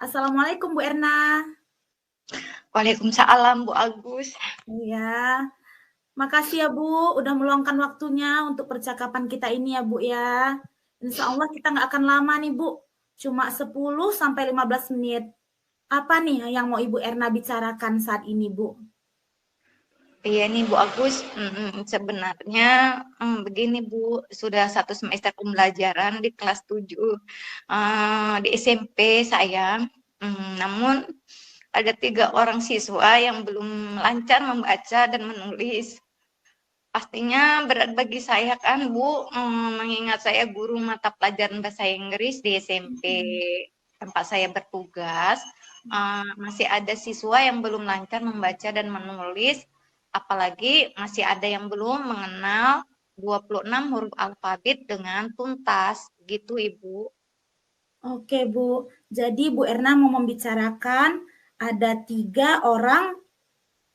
Assalamualaikum Bu Erna. Waalaikumsalam Bu Agus. Iya, makasih ya Bu udah meluangkan waktunya untuk percakapan kita ini ya Bu ya. Insya Allah kita nggak akan lama nih Bu, cuma 10 sampai 15 menit. Apa nih yang mau Ibu Erna bicarakan saat ini Bu? Iya nih Bu Agus, sebenarnya begini Bu, sudah satu semester pembelajaran di kelas 7 di SMP saya. Namun ada 3 orang siswa yang belum lancar membaca dan menulis. Pastinya berat bagi saya kan Bu, mengingat saya guru mata pelajaran bahasa Inggris di SMP tempat saya bertugas. Masih ada siswa yang belum lancar membaca dan menulis, apalagi masih ada yang belum mengenal 26 huruf alfabet dengan tuntas, gitu Ibu. Oke Bu, jadi Bu Erna mau membicarakan ada 3 orang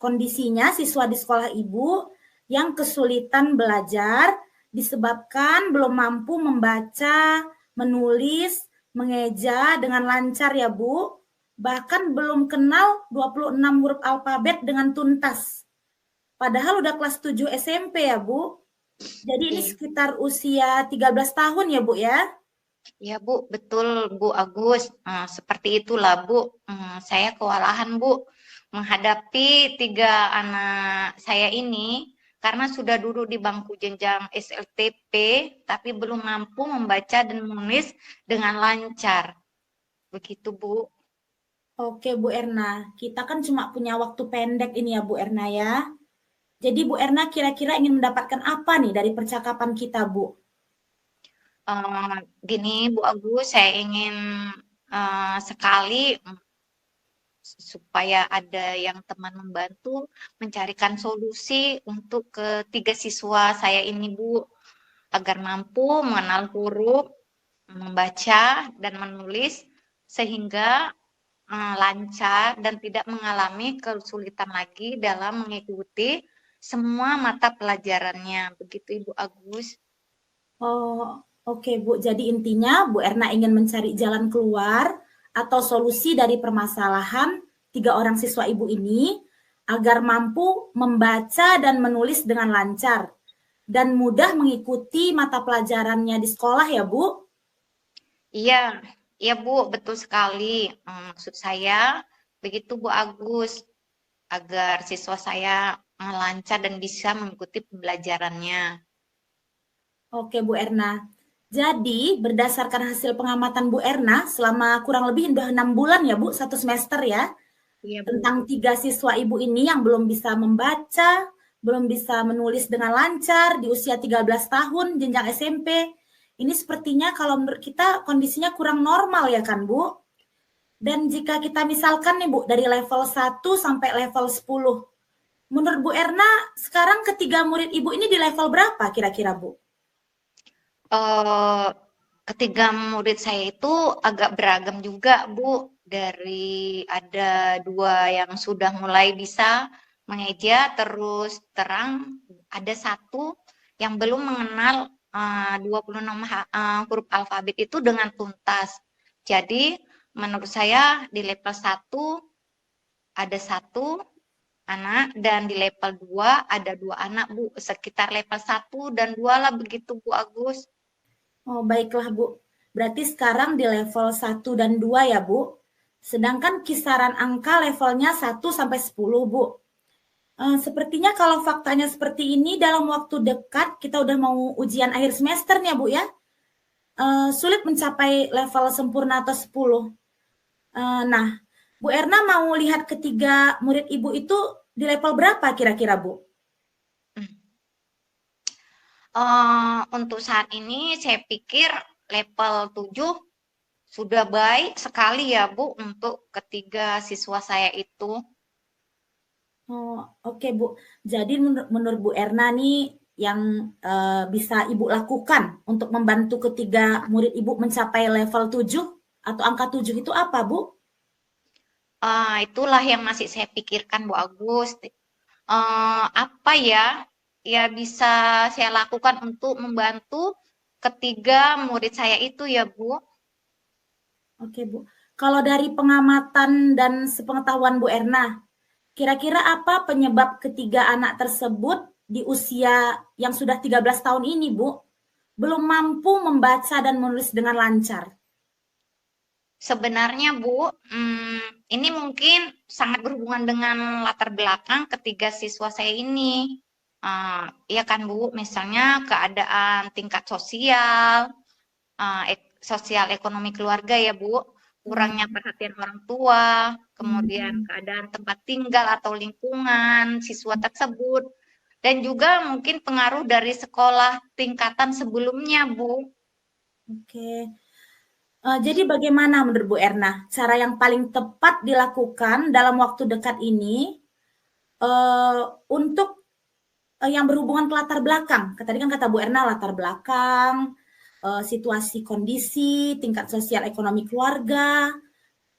kondisinya siswa di sekolah Ibu yang kesulitan belajar disebabkan belum mampu membaca, menulis, mengeja dengan lancar ya Bu. Bahkan belum kenal 26 huruf alfabet dengan tuntas. Padahal udah kelas 7 SMP ya Bu. Jadi ini Iya, sekitar usia 13 tahun ya Bu ya. iya Bu, betul Bu Agus. Seperti itulah Bu. Saya kewalahan Bu menghadapi 3 anak saya ini karena sudah duduk di bangku jenjang SLTP tapi belum mampu membaca dan menulis dengan lancar. Begitu Bu. Oke Bu Erna, kita kan cuma punya waktu pendek ini ya Bu Erna ya. Jadi Bu Erna kira-kira ingin mendapatkan apa nih dari percakapan kita Bu? Gini Bu Agus, saya ingin sekali supaya ada yang teman membantu mencarikan solusi untuk ketiga siswa saya ini Bu, agar mampu mengenal huruf, membaca dan menulis sehingga lancar dan tidak mengalami kesulitan lagi dalam mengikuti semua mata pelajarannya. Begitu Ibu Agus. Oh, oke Bu. Jadi intinya Bu Erna ingin mencari jalan keluar atau solusi dari permasalahan 3 orang siswa Ibu ini agar mampu membaca dan menulis dengan lancar dan mudah mengikuti mata pelajarannya di sekolah ya Bu. Iya, iya Bu, betul sekali. Maksud saya begitu Bu Agus, agar siswa saya lancar dan bisa mengikuti pembelajarannya. Oke Bu Erna. Jadi berdasarkan hasil pengamatan Bu Erna selama kurang lebih udah 6 bulan ya Bu, 1 semester ya. Iya Bu. Tentang 3 siswa Ibu ini yang belum bisa membaca, belum bisa menulis dengan lancar di usia 13 tahun jenjang SMP. Ini sepertinya kalau menurut kita kondisinya kurang normal ya kan Bu? Dan jika kita misalkan nih Bu dari level 1 sampai level 10, menurut Bu Erna sekarang ketiga murid Ibu ini di level berapa kira-kira Bu? Eh, Ketiga murid saya itu agak beragam juga Bu. Dari ada 2 yang sudah mulai bisa mengeja, terus terang ada 1 yang belum mengenal 26 huruf alfabet itu dengan tuntas. Jadi menurut saya di level 1 ada 1 anak dan di level 2 ada 2 anak Bu. Sekitar level 1 dan 2 lah begitu Bu Agus. Oh, baiklah Bu. Berarti sekarang di level 1 dan 2 ya Bu. Sedangkan kisaran angka levelnya 1 sampai 10 Bu. Sepertinya kalau faktanya seperti ini dalam waktu dekat kita udah mau ujian akhir semester nih ya Bu ya. Sulit mencapai level sempurna atau 10. Nah, Bu Erna mau lihat ketiga murid Ibu itu di level berapa kira-kira Bu? Untuk saat ini saya pikir level 7 sudah baik sekali ya Bu untuk ketiga siswa saya itu. Oh, oke Bu. Jadi menurut Bu Erna nih yang bisa Ibu lakukan untuk membantu ketiga murid Ibu mencapai level 7 atau angka 7 itu apa Bu? Itulah yang masih saya pikirkan Bu Agus. Apa ya ya bisa saya lakukan untuk membantu ketiga murid saya itu ya Bu? Oke Bu. Kalau dari pengamatan dan sepengetahuan Bu Erna, kira-kira apa penyebab ketiga anak tersebut di usia yang sudah 13 tahun ini, Bu, belum mampu membaca dan menulis dengan lancar? Sebenarnya Bu, ini mungkin sangat berhubungan dengan latar belakang ketiga siswa saya ini. Iya kan Bu, misalnya keadaan tingkat sosial, sosial ekonomi keluarga ya Bu, kurangnya perhatian orang tua, kemudian keadaan tempat tinggal atau lingkungan siswa tersebut, dan juga mungkin pengaruh dari sekolah tingkatan sebelumnya Bu. Oke. Jadi bagaimana menurut Bu Erna cara yang paling tepat dilakukan dalam waktu dekat ini untuk yang berhubungan ke latar belakang? Tadi kan kata Bu Erna latar belakang, situasi kondisi, tingkat sosial ekonomi keluarga,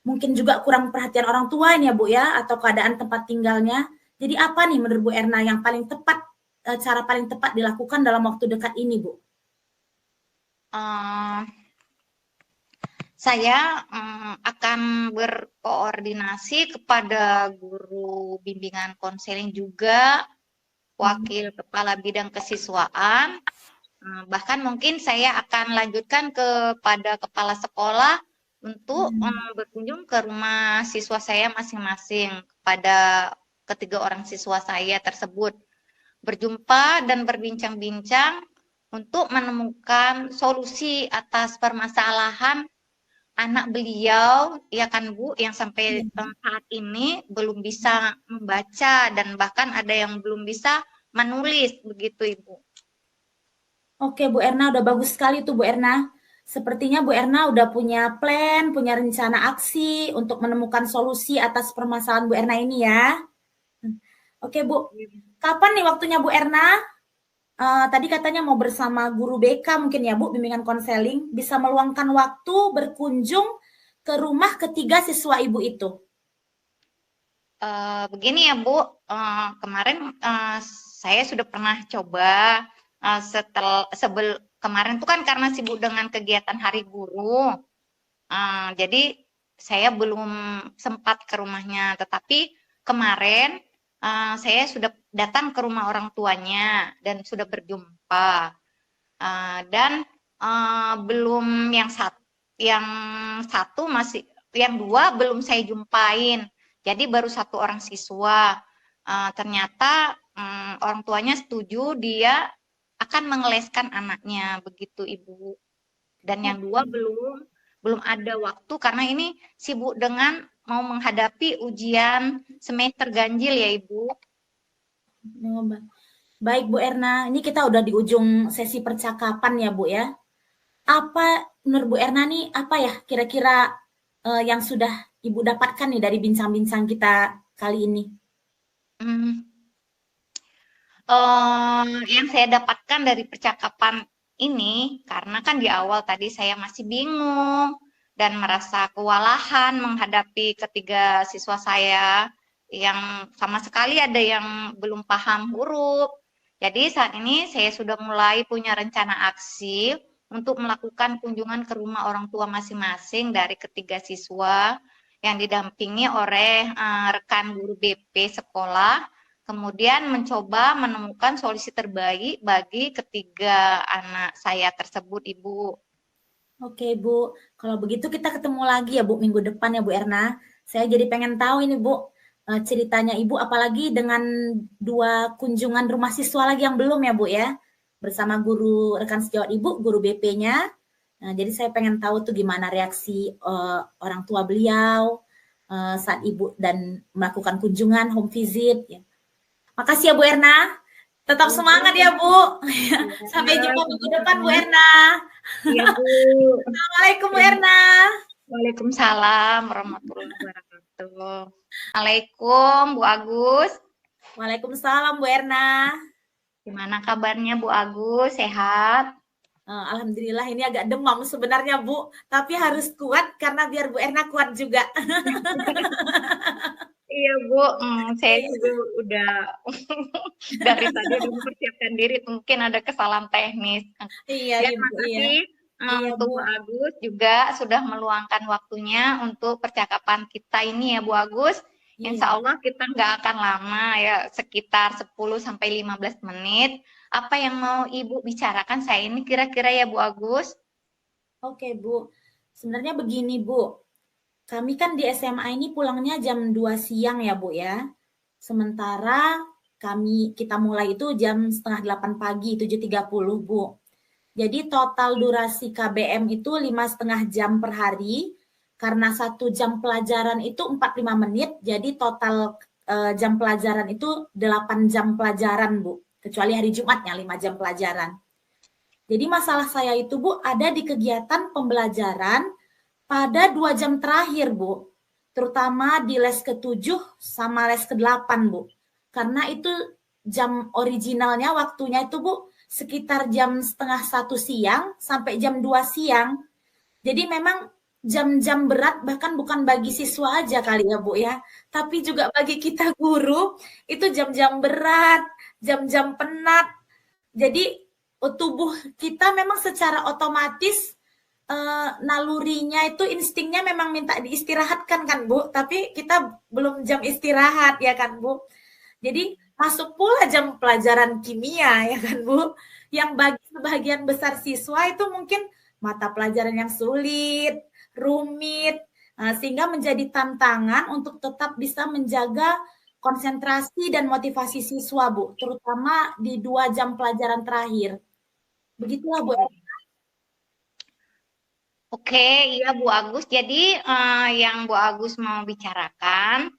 mungkin juga kurang perhatian orang tua ya Bu ya, atau keadaan tempat tinggalnya. Jadi apa nih menurut Bu Erna yang paling tepat, cara paling tepat dilakukan dalam waktu dekat ini Bu? Saya akan berkoordinasi kepada guru bimbingan konseling juga, wakil kepala bidang kesiswaan, bahkan mungkin saya akan lanjutkan kepada kepala sekolah untuk berkunjung ke rumah siswa saya masing-masing kepada ketiga orang siswa saya tersebut, berjumpa dan berbincang-bincang untuk menemukan solusi atas permasalahan anak beliau, ya kan Bu, yang sampai saat ini belum bisa membaca dan bahkan ada yang belum bisa menulis, begitu Ibu. Oke Bu Erna, udah bagus sekali tuh Bu Erna. Sepertinya Bu Erna udah punya plan, punya rencana aksi untuk menemukan solusi atas permasalahan Bu Erna ini ya. Oke Bu, kapan nih waktunya Bu Erna? Tadi katanya mau bersama guru BK mungkin ya Bu, bimbingan konseling, bisa meluangkan waktu berkunjung ke rumah ketiga siswa Ibu itu. Begini ya Bu, kemarin saya sudah pernah coba kemarin itu kan karena sibuk dengan kegiatan Hari Guru, jadi saya belum sempat ke rumahnya. Tetapi kemarin saya sudah datang ke rumah orang tuanya dan sudah berjumpa. Dan belum yang satu masih, yang dua belum saya jumpain. Jadi baru satu orang siswa. Ternyata orang tuanya setuju dia akan mengeleskan anaknya, begitu Ibu. Dan yang dua belum ada waktu karena ini sibuk dengan mau menghadapi ujian semester ganjil ya Ibu. Baik Bu Erna, ini kita udah di ujung sesi percakapan ya Bu ya. Apa menurut Bu Erna nih, apa ya kira-kira yang sudah Ibu dapatkan nih dari bincang-bincang kita kali ini? Yang saya dapatkan dari percakapan ini, karena kan di awal tadi saya masih bingung dan merasa kewalahan menghadapi ketiga siswa saya yang sama sekali ada yang belum paham huruf. Jadi saat ini saya sudah mulai punya rencana aksi untuk melakukan kunjungan ke rumah orang tua masing-masing dari ketiga siswa yang didampingi oleh rekan guru BP sekolah, kemudian mencoba menemukan solusi terbaik bagi ketiga anak saya tersebut, Ibu. Oke, Bu. Kalau begitu kita ketemu lagi ya, Bu, minggu depan ya, Bu Erna. Saya jadi pengen tahu ini, Bu, ceritanya Ibu, apalagi dengan 2 kunjungan rumah siswa lagi yang belum ya, Bu, ya. Bersama guru rekan sejawat Ibu, guru BP-nya. Nah, jadi saya pengen tahu tuh gimana reaksi orang tua beliau saat Ibu dan melakukan kunjungan home visit. Ya. Makasih ya, Bu Erna. Tetap semangat ya, Bu. Sampai jumpa minggu depan, Bu Erna. Iya, Bu. Assalamualaikum, Bu Erna. Waalaikumsalam warahmatullahi wabarakatuh. Assalamualaikum, Bu Agus. Waalaikumsalam, Bu Erna. Gimana kabarnya, Bu Agus? Sehat? Alhamdulillah ini agak demam sebenarnya, Bu. Tapi harus kuat karena biar Bu Erna kuat juga. Iya Bu, saya juga udah dari tadi udah mempersiapkan diri, mungkin ada kesalahan teknis. Iya, Ya, Ibu. Iya. makasih Iya, untuk Bu. Bu Agus juga sudah meluangkan waktunya untuk percakapan kita ini ya Bu Agus. Insya Iya. Allah kita nggak akan lama ya, sekitar 10 sampai 15 menit. Apa yang mau Ibu bicarakan saya ini kira-kira ya Bu Agus? Oke, Bu. Sebenarnya begini, Bu. Kami kan di SMA ini pulangnya jam 2 siang ya, Bu ya. Sementara kita mulai itu jam setengah 8 pagi, 7.30, Bu. Jadi total durasi KBM itu 5,5 jam per hari. Karena 1 jam pelajaran itu 45 menit, jadi total jam pelajaran itu 8 jam pelajaran, Bu. Kecuali hari Jumatnya 5 jam pelajaran. Jadi masalah saya itu, Bu, ada di kegiatan pembelajaran pada 2 jam terakhir, Bu. Terutama di les ke-7 sama les ke-8, Bu. Karena itu jam originalnya waktunya itu, Bu, sekitar jam setengah 1 siang sampai jam 2 siang. Jadi memang jam-jam berat bahkan bukan bagi siswa aja kali ya, Bu ya, tapi juga bagi kita guru itu jam-jam berat, jam-jam penat. Jadi tubuh kita memang secara otomatis nalurinya itu instingnya memang minta diistirahatkan kan Bu, tapi kita belum jam istirahat ya kan Bu. Jadi masuk pula jam pelajaran kimia ya kan Bu, yang bagi sebagian besar siswa itu mungkin mata pelajaran yang sulit, rumit, sehingga menjadi tantangan untuk tetap bisa menjaga konsentrasi dan motivasi siswa Bu, terutama di 2 jam pelajaran terakhir. Begitulah Bu. Oke, iya Bu Agus. Jadi yang Bu Agus mau bicarakan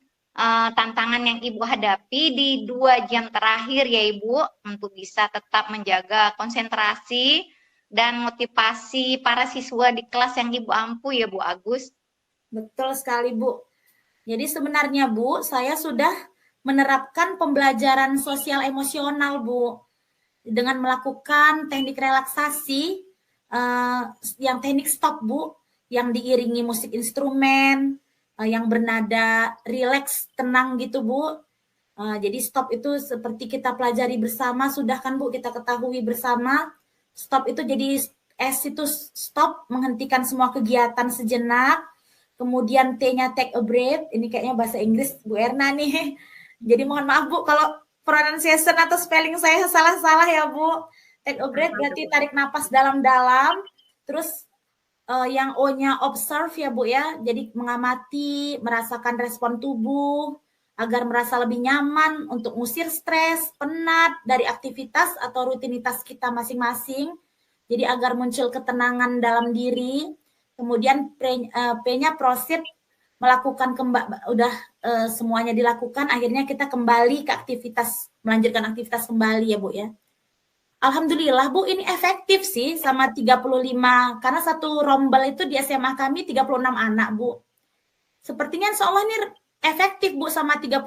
tantangan yang Ibu hadapi di 2 jam terakhir ya Ibu untuk bisa tetap menjaga konsentrasi dan motivasi para siswa di kelas yang Ibu ampu ya Bu Agus. Betul sekali Bu. Jadi sebenarnya Bu, saya sudah menerapkan pembelajaran sosial emosional Bu, dengan melakukan teknik relaksasi yang teknik stop Bu, yang diiringi musik instrumen, yang bernada rileks, tenang gitu Bu. Jadi stop itu seperti kita pelajari bersama, sudah kan Bu, kita ketahui bersama. Stop itu jadi S itu stop, menghentikan semua kegiatan sejenak. Kemudian T-nya take a breath, ini kayaknya bahasa Inggris Bu Erna nih. Jadi mohon maaf Bu kalau pronunciation atau spelling saya salah-salah ya Bu. Take a breath berarti tarik napas dalam-dalam. Terus yang O-nya observe ya Bu ya. Jadi mengamati, merasakan respon tubuh agar merasa lebih nyaman untuk ngusir stres, penat dari aktivitas atau rutinitas kita masing-masing. Jadi agar muncul ketenangan dalam diri. Kemudian P-nya proceed, melakukan udah semuanya dilakukan, akhirnya kita kembali ke aktivitas, melanjutkan aktivitas kembali ya Bu ya. Alhamdulillah Bu, ini efektif sih sama 35, karena satu rombel itu di SMA kami 36 anak Bu. Sepertinya insya Allah ini efektif Bu sama 35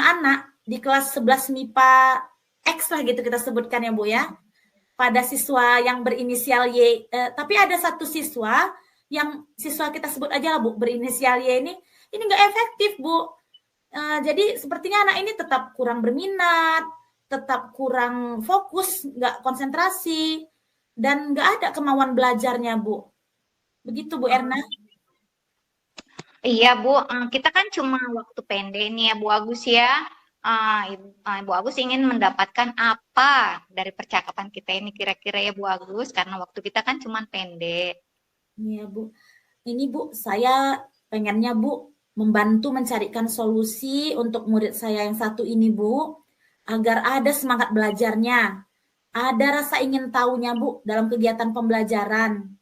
anak di kelas 11 MIPA X lah gitu kita sebutkan ya Bu ya. Pada siswa yang berinisial Y, tapi ada satu siswa yang siswa kita sebut aja lah Bu, berinisial Y ini nggak efektif Bu. Jadi sepertinya anak ini tetap kurang berminat, tetap kurang fokus, nggak konsentrasi, dan nggak ada kemauan belajarnya Bu. Begitu Bu Erna. Iya Bu, kita kan cuma waktu pendek nih ya Bu Agus ya. Bu Agus ingin mendapatkan apa dari percakapan kita ini kira-kira ya Bu Agus, karena waktu kita kan cuma pendek. Iya Bu. Ini Bu, saya pengennya Bu membantu mencarikan solusi untuk murid saya yang satu ini Bu, agar ada semangat belajarnya, ada rasa ingin tahunya Bu dalam kegiatan pembelajaran.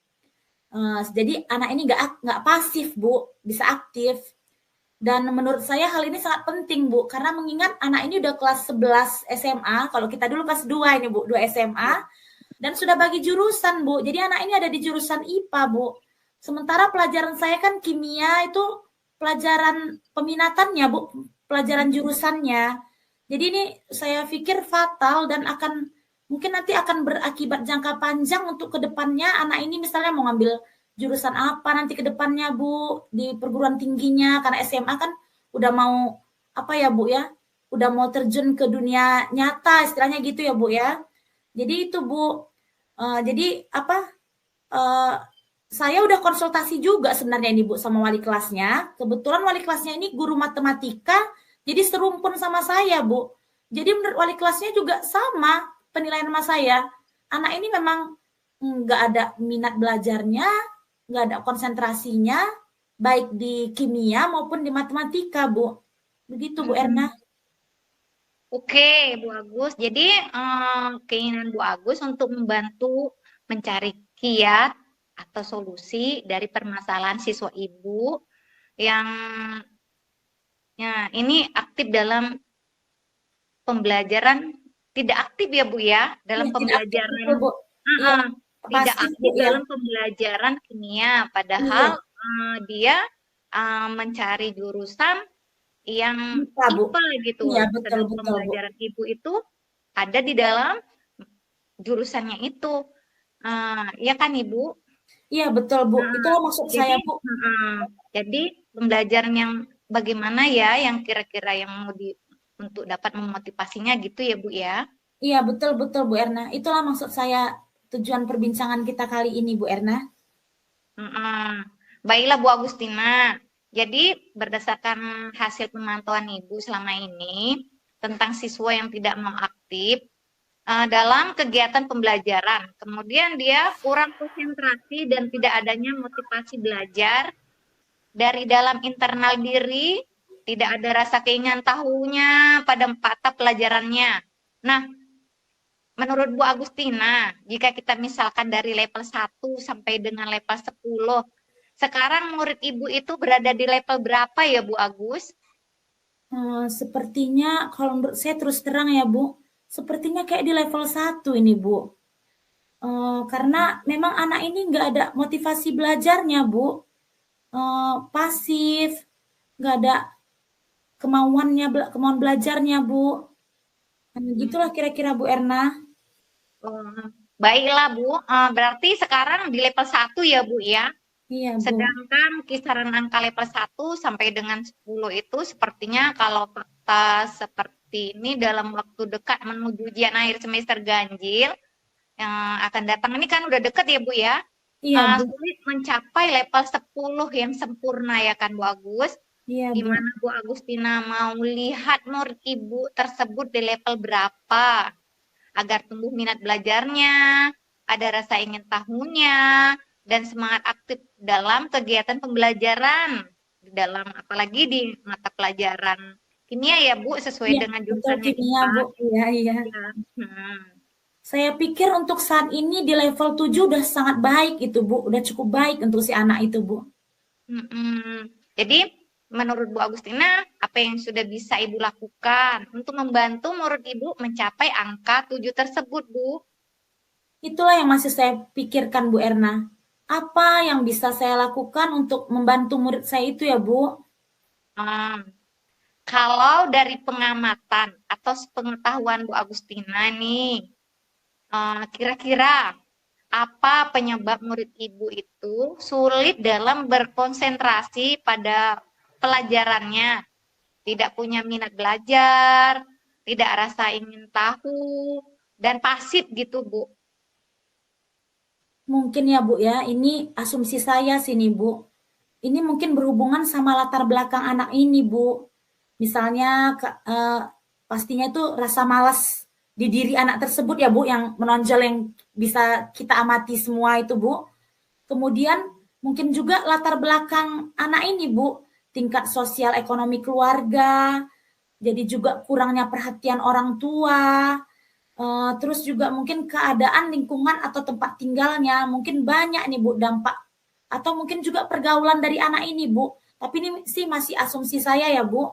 Jadi anak ini nggak pasif Bu, bisa aktif. Dan menurut saya hal ini sangat penting Bu, karena mengingat anak ini udah kelas 11 SMA, kalau kita dulu kelas 2 ini Bu, 2 SMA, dan sudah bagi jurusan Bu. Jadi anak ini ada di jurusan IPA Bu. Sementara pelajaran saya kan kimia itu pelajaran peminatannya Bu, pelajaran jurusannya. Jadi ini saya pikir fatal dan mungkin nanti akan berakibat jangka panjang untuk kedepannya anak ini misalnya mau ngambil jurusan apa nanti ke depannya Bu di perguruan tingginya, karena SMA kan udah mau apa ya Bu ya, udah mau terjun ke dunia nyata istilahnya gitu ya Bu ya. Jadi itu Bu, jadi apa, eh, saya udah konsultasi juga sebenarnya ini Bu sama wali kelasnya. Kebetulan wali kelasnya ini guru matematika, jadi serumpun sama saya Bu. Jadi menurut wali kelasnya juga sama penilaian sama saya. Anak ini memang nggak ada minat belajarnya, nggak ada konsentrasinya, baik di kimia maupun di matematika Bu. Begitu Bu Erna. Oke, Bu Agus. Jadi keinginan Bu Agus untuk membantu mencari kiat atau solusi dari permasalahan siswa Ibu yang ya, ini aktif dalam pembelajaran, tidak aktif ya Bu ya, Iya, dalam tidak aktif pembelajaran. betul Bu. Iya, Tidak pasif Bu aktif ya. dalam pembelajaran kimia, Iya, padahal dia mencari jurusan yang bisa Bu. IPA gitu, Iya, betul sedang betul Bu. pembelajaran Ibu itu ada di dalam jurusannya itu. Ya kan Ibu? Iya, betul Bu. Nah, Itulah maksud saya jadi Bu. jadi pembelajaran yang bagaimana ya yang kira-kira yang mau untuk dapat memotivasinya gitu ya Bu ya. Iya, betul betul Bu Erna. Itulah maksud saya tujuan perbincangan kita kali ini Bu Erna. Baiklah Bu Agustina. Jadi berdasarkan hasil pemantauan Ibu selama ini tentang siswa yang tidak mau aktif dalam kegiatan pembelajaran, kemudian dia kurang konsentrasi dan tidak adanya motivasi belajar dari dalam internal diri, tidak ada rasa keinginan tahunya pada mata pelajarannya. Nah, menurut Bu Agustina, jika kita misalkan dari level 1 sampai dengan level 10, sekarang murid Ibu itu berada di level berapa ya Bu Agus? Sepertinya kalau menurut saya terus terang ya Bu, sepertinya kayak di level 1 ini Bu. Karena memang anak ini nggak ada motivasi belajarnya Bu. Pasif, nggak ada kemauan belajarnya Bu. Gitulah kira-kira Bu Erna. Baiklah Bu, berarti sekarang di level 1 ya Bu ya? Iya Bu. Sedangkan kisaran angka level 1 sampai dengan 10 itu sepertinya kalau fakta seperti ini dalam waktu dekat menuju ujian akhir semester ganjil yang akan datang ini kan udah dekat ya Bu ya. Iya Bu. Sulit mencapai level 10 yang sempurna ya kan Bu Agus. Iya Bu. Gimana Bu Agustina mau lihat murid Ibu tersebut di level berapa agar tumbuh minat belajarnya, ada rasa ingin tahunya, dan semangat aktif dalam kegiatan pembelajaran di dalam apalagi di mata pelajaran kimia ya Bu sesuai Iya, dengan betul jurusannya kimia IPA. Bu. Iya, iya. Ya. Saya pikir untuk saat ini di level 7 udah sangat baik itu Bu, udah cukup baik untuk si anak itu Bu. Jadi menurut Bu Agustina apa yang sudah bisa Ibu lakukan untuk membantu murid Ibu mencapai angka 7 tersebut Bu? Itulah yang masih saya pikirkan Bu Erna. Apa yang bisa saya lakukan untuk membantu murid saya itu ya Bu? Kalau dari pengamatan atau sepengetahuan Bu Agustina nih, kira-kira apa penyebab murid Ibu itu sulit dalam berkonsentrasi pada pelajarannya, tidak punya minat belajar, tidak rasa ingin tahu, dan pasif gitu Bu? Mungkin ya Bu ya, ini asumsi saya sini Bu. Ini mungkin berhubungan sama latar belakang anak ini Bu. Misalnya pastinya itu rasa malas di diri anak tersebut ya Bu yang menonjol yang bisa kita amati semua itu Bu. Kemudian mungkin juga latar belakang anak ini Bu, tingkat sosial ekonomi keluarga, jadi juga kurangnya perhatian orang tua, terus juga mungkin keadaan lingkungan atau tempat tinggalnya, mungkin banyak nih Bu dampak atau mungkin juga pergaulan dari anak ini Bu. Tapi ini sih masih asumsi saya ya Bu.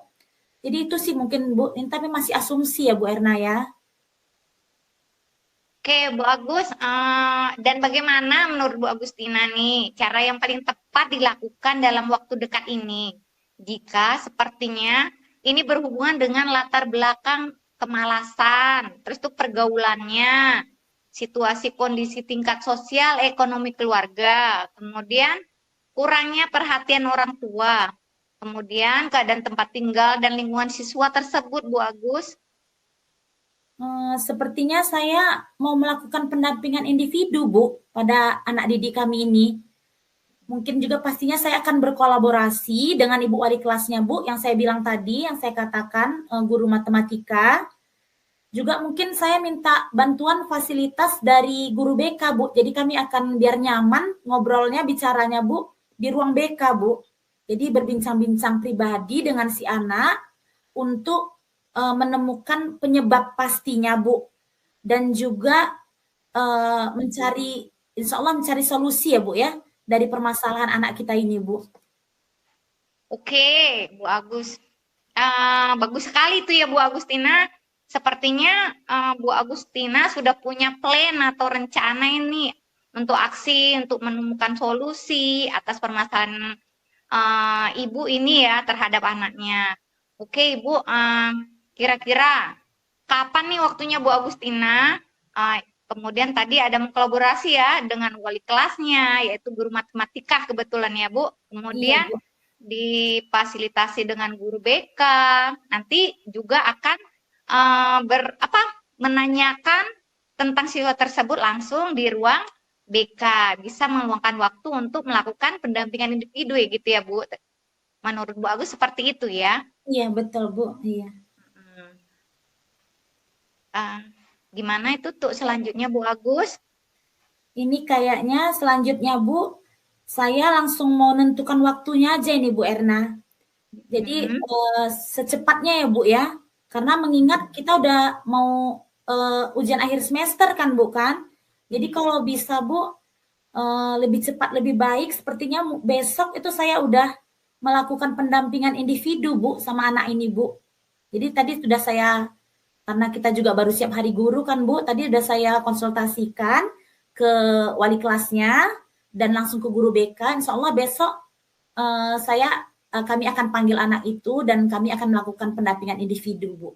Jadi itu sih mungkin Bu, ini tapi masih asumsi ya Bu Erna ya. Oke, Bu Agus, dan bagaimana menurut Bu Agustina nih cara yang paling tepat dilakukan dalam waktu dekat ini? Jika sepertinya ini berhubungan dengan latar belakang kemalasan, terus tuh pergaulannya, situasi kondisi tingkat sosial, ekonomi keluarga, kemudian kurangnya perhatian orang tua, kemudian keadaan tempat tinggal dan lingkungan siswa tersebut, Bu Agus. Sepertinya saya mau melakukan pendampingan individu, Bu, pada anak didik kami ini. Mungkin juga pastinya saya akan berkolaborasi dengan ibu wali kelasnya, Bu, yang saya bilang tadi, yang saya katakan, guru matematika. Juga mungkin saya minta bantuan fasilitas dari guru BK, Bu. Jadi kami akan biar nyaman ngobrolnya, bicaranya, Bu, di ruang BK, Bu. Jadi berbincang-bincang pribadi dengan si anak untuk menemukan penyebab pastinya, Bu. Dan juga mencari, insya Allah mencari solusi ya, Bu ya, dari permasalahan anak kita ini, Bu. Oke, Bu Agus. Bagus sekali itu ya Bu Agustina. Sepertinya Bu Agustina sudah punya plan atau rencana ini untuk aksi, untuk menemukan solusi atas permasalahan ibu ini ya terhadap anaknya. Oke, Ibu, kira-kira kapan nih waktunya Bu Agustina? Kemudian tadi ada kolaborasi ya dengan wali kelasnya, yaitu guru matematika kebetulan ya Bu. Iya, Kemudian Bu. difasilitasi dengan guru BK. Nanti juga akan menanyakan tentang siswa tersebut langsung di ruang BK. Bisa meluangkan waktu untuk melakukan pendampingan individu ya gitu ya Bu. Menurut Bu Agus seperti itu ya. Iya, betul, Bu. Iya. Hmm. Gimana itu tuh selanjutnya Bu Agus? Ini kayaknya selanjutnya, Bu, saya langsung mau nentukan waktunya aja ini, Bu Erna. Jadi Hmm. secepatnya ya, Bu ya. Karena mengingat kita udah mau ujian akhir semester kan, Bu kan. Jadi kalau bisa, Bu, lebih cepat lebih baik. Sepertinya besok itu saya udah melakukan pendampingan individu, Bu, sama anak ini, Bu. Jadi tadi sudah saya, karena kita juga baru siap hari guru kan, Bu, tadi sudah saya konsultasikan ke wali kelasnya dan langsung ke guru BK. Insya Allah besok kami akan panggil anak itu dan kami akan melakukan pendampingan individu, Bu.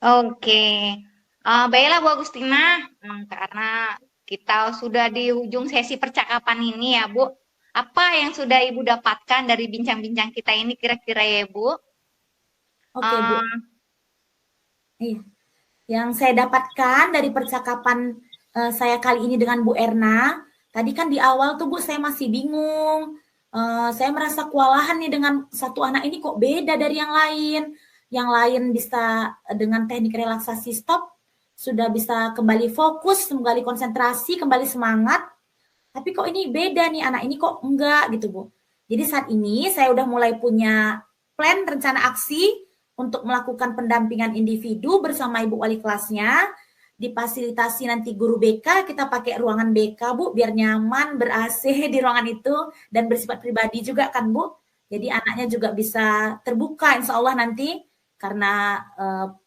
Oke. Baiklah Bu Agustina, karena kita sudah di ujung sesi percakapan ini ya Bu. Apa yang sudah Ibu dapatkan dari bincang-bincang kita ini kira-kira ya Bu? Oke, Bu. Uh, Iya. Yang saya dapatkan dari percakapan saya kali ini dengan Bu Erna, tadi kan di awal tuh Bu saya masih bingung. Saya merasa kewalahan nih dengan satu anak ini kok beda dari yang lain. Yang lain bisa dengan teknik relaksasi stop sudah bisa kembali fokus, kembali konsentrasi, kembali semangat. Tapi kok ini beda nih anak ini kok enggak gitu Bu. Jadi saat ini saya udah mulai punya plan rencana aksi untuk melakukan pendampingan individu bersama ibu wali kelasnya. Difasilitasi nanti guru BK, kita pakai ruangan BK Bu biar nyaman, ber-AC di ruangan itu dan bersifat pribadi juga kan Bu. Jadi anaknya juga bisa terbuka insya Allah nanti karena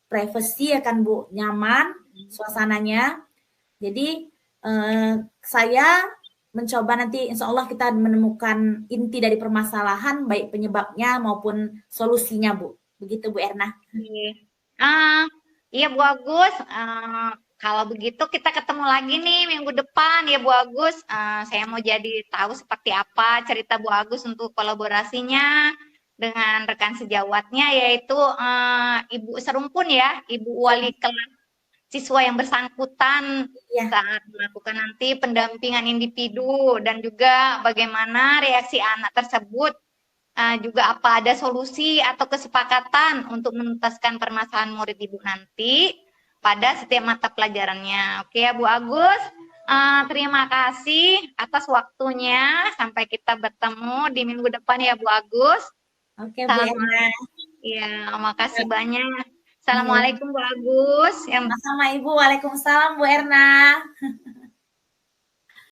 privacy ya kan Bu, nyaman suasananya. Jadi saya mencoba nanti insya Allah kita menemukan inti dari permasalahan baik penyebabnya maupun solusinya Bu. Begitu Bu Erna. Iya Bu Agus, kalau begitu kita ketemu lagi nih minggu depan ya Bu Agus. Saya mau jadi tahu seperti apa cerita Bu Agus untuk kolaborasinya dengan rekan sejawatnya yaitu Ibu Serumpun ya, Ibu Wali Kelas siswa yang bersangkutan Ya. saat melakukan nanti pendampingan individu dan juga bagaimana reaksi anak tersebut, juga apa ada solusi atau kesepakatan untuk menuntaskan permasalahan murid ibu nanti pada setiap mata pelajarannya. Oke ya Bu Agus, terima kasih atas waktunya. Sampai kita bertemu di minggu depan ya Bu Agus. Oke Bu Erna. Ya, makasih Ya. banyak. Assalamualaikum Bu Agus. Sama-sama Ibu. Waalaikumsalam Bu Erna.